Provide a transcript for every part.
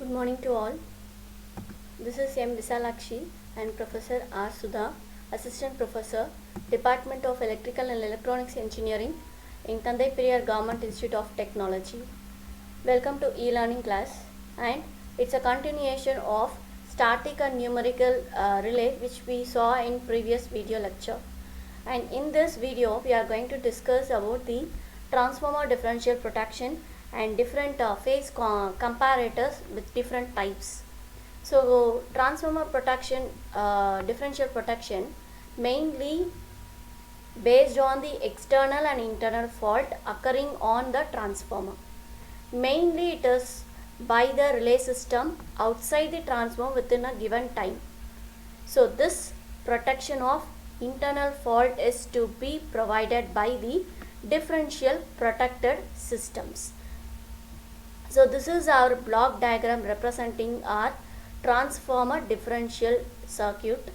Good morning to all. This is M. Visalakshi and Professor R. Sudha, Assistant Professor, Department of Electrical and Electronics Engineering in Thandai Periyar Government Institute of Technology. Welcome to e-learning class, and it's a continuation of static and numerical relay which we saw in previous video lecture. And in this video we are going to discuss about the transformer differential protection and different phase comparators with different types. So transformer protection, differential protection mainly based on the external and internal fault occurring on the transformer. Mainly it is by the relay system outside the transformer within a given time. So this protection of internal fault is to be provided by the differential protected systems. So this is our block diagram representing our transformer differential circuit,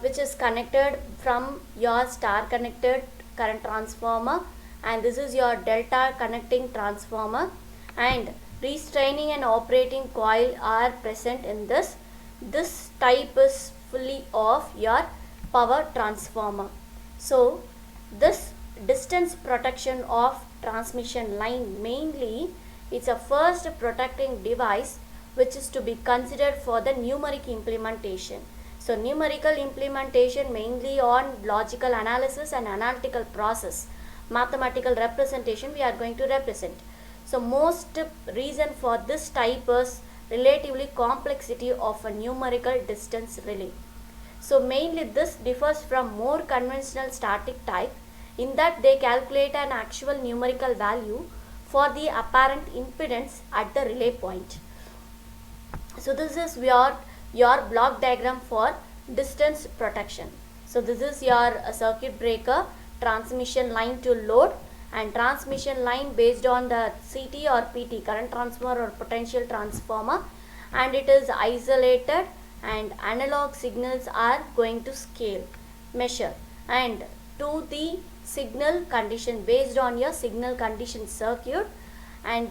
which is connected from your star connected current transformer, and this is your delta connecting transformer, and restraining and operating coil are present in this. This type is fully of your power transformer. So this distance protection of transmission line mainly it's a first protecting device which is to be considered for the numeric implementation. So numerical implementation mainly on logical analysis and analytical process, mathematical representation we are going to represent. So most reason for this type is relatively complexity of a numerical distance relay. So mainly this differs from more conventional static type in that they calculate an actual numerical value for the apparent impedance at the relay point. So this is your block diagram for distance protection. So this is your circuit breaker, transmission line to load, and transmission line based on the CT or PT, current transformer or potential transformer, and it is isolated and analog signals are going to scale, measure, and to the signal condition based on your signal condition circuit, and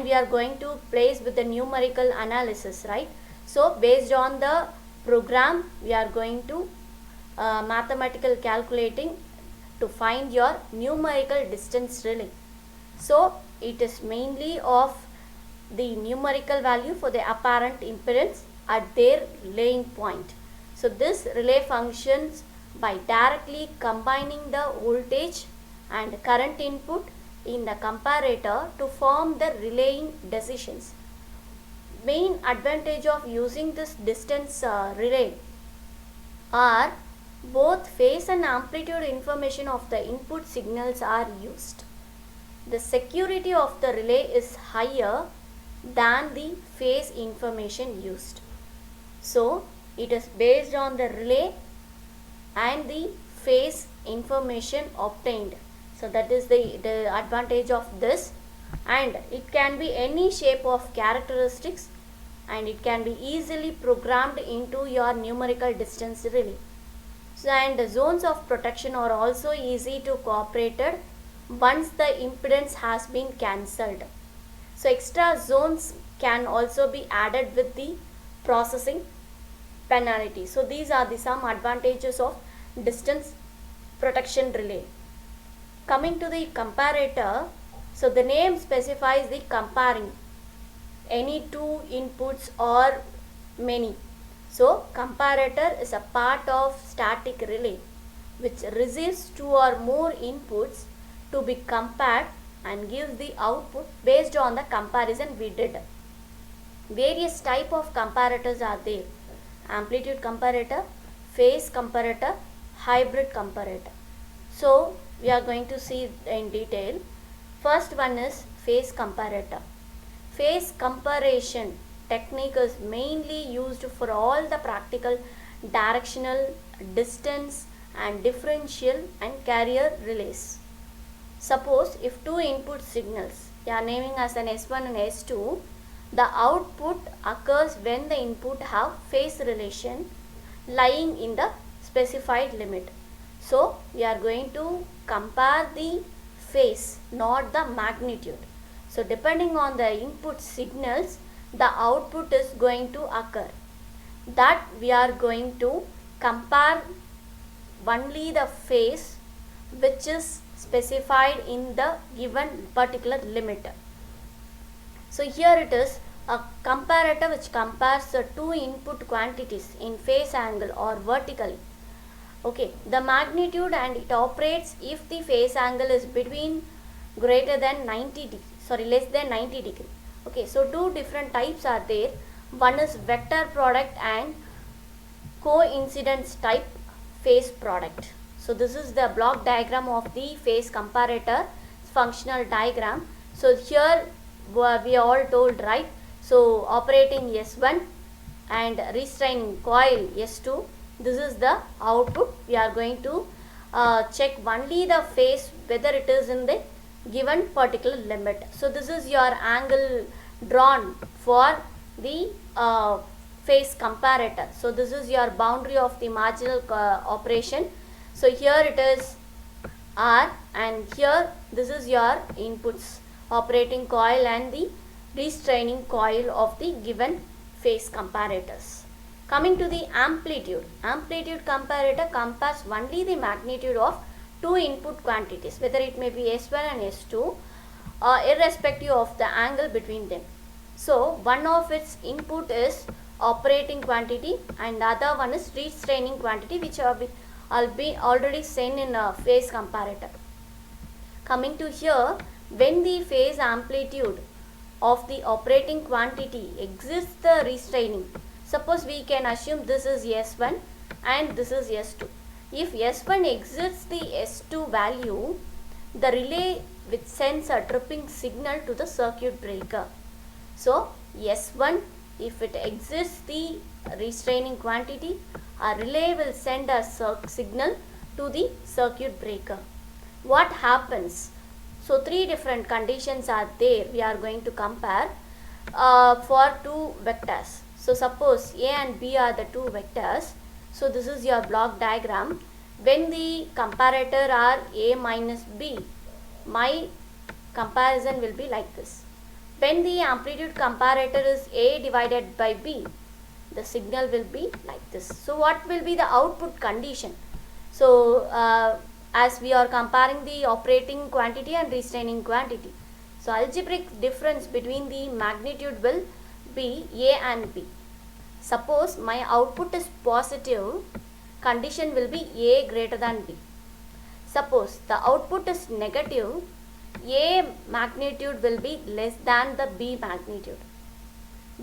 we are going to place with the numerical analysis, right? So based on the program we are going to mathematical calculating to find your numerical distance relay. So it is mainly of the numerical value for the apparent impedance at their laying point. So this relay functions by directly combining the voltage and current input in the comparator to form the relaying decisions. Main advantage of using this distance relay are both phase and amplitude information of the input signals are used. The security of the relay is higher than the phase information used. So it is based on the relay and the phase information obtained. So that is the advantage of this, and it can be any shape of characteristics and it can be easily programmed into your numerical distance relay. So, and the zones of protection are also easy to cooperated once the impedance has been cancelled. So extra zones can also be added with the processing penalty. So these are the some advantages of distance protection relay. Coming to the comparator, so the name specifies the comparing any two inputs or many. So comparator is a part of static relay which receives two or more inputs to be compared and gives the output based on the comparison we did. Various type of comparators are there: amplitude comparator, phase comparator, hybrid comparator. So we are going to see in detail. First one is phase comparator. Phase comparison technique is mainly used for all the practical directional, distance and differential and carrier relays. Suppose if two input signals, you are naming as an S1 and S2, the output occurs when the input have phase relation lying in the specified limit. So we are going to compare the phase, not the magnitude. So depending on the input signals, the output is going to occur. That we are going to compare only the phase which is specified in the given particular limiter. So here it is a comparator which compares the two input quantities in phase angle or vertically. Okay, the magnitude, and it operates if the phase angle is between greater than 90 degree, less than 90 degree. Okay, so two different types are there. One is vector product and coincidence type phase product. So this is the block diagram of the phase comparator functional diagram. So here we all told, right? So operating S1 and restraining coil S2, this is the output. We are going to check only the phase whether it is in the given particular limit. So this is your angle drawn for the phase comparator. So this is your boundary of the marginal operation. So here it is R, and here this is your inputs, operating coil and the restraining coil of the given phase comparators. Coming to the amplitude comparator compares only the magnitude of two input quantities, whether it may be S1 and S2, irrespective of the angle between them. So one of its input is operating quantity and the other one is restraining quantity, which I'll be already seen in a phase comparator. Coming to here, when the phase amplitude of the operating quantity exceeds the restraining, suppose we can assume this is S1 and this is S2. If S1 exceeds the S2 value, the relay which sends a tripping signal to the circuit breaker. So S1, if it exceeds the restraining quantity, a relay will send a signal to the circuit breaker. What happens? So three different conditions are there. We are going to compare for two vectors. So suppose A and B are the two vectors. So this is your block diagram. When the comparator are A minus B, my comparison will be like this. When the amplitude comparator is A divided by B, the signal will be like this. So what will be the output condition? So as we are comparing the operating quantity and restraining quantity, so algebraic difference between the magnitude will be A and B. Suppose my output is positive, condition will be A greater than B. Suppose the output is negative, A magnitude will be less than the B magnitude.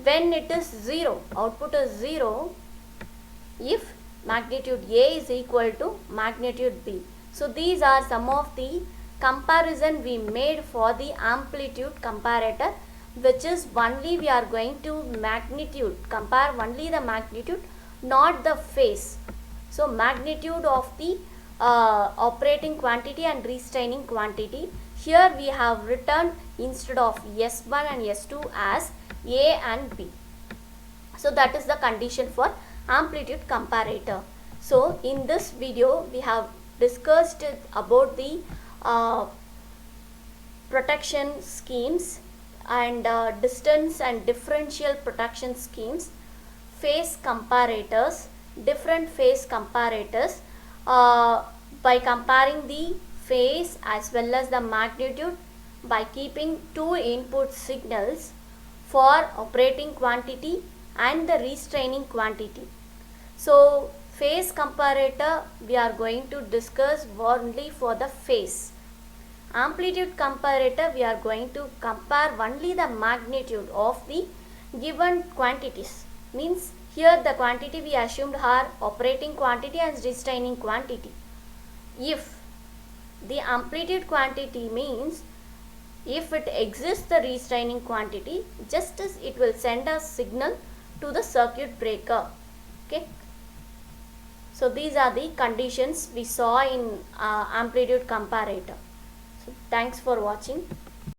When it is 0, output is 0, if magnitude A is equal to magnitude B. So these are some of the comparison we made for the amplitude comparator, which is only we are going to compare only the magnitude, not the phase. So magnitude of the operating quantity and restraining quantity, here we have written instead of S1 and S2 as A and B. So that is the condition for amplitude comparator. So in this video we have discussed about the protection schemes and distance and differential protection schemes, phase comparators, different phase comparators, by comparing the phase as well as the magnitude by keeping two input signals for operating quantity and the restraining quantity. So phase comparator we are going to discuss only for the phase. Amplitude comparator we are going to compare only the magnitude of the given quantities. Means here the quantity we assumed are operating quantity and restraining quantity. If the amplitude quantity means if it exists the restraining quantity, just as it will send a signal to the circuit breaker. Okay. So these are the conditions we saw in amplitude comparator. So thanks for watching.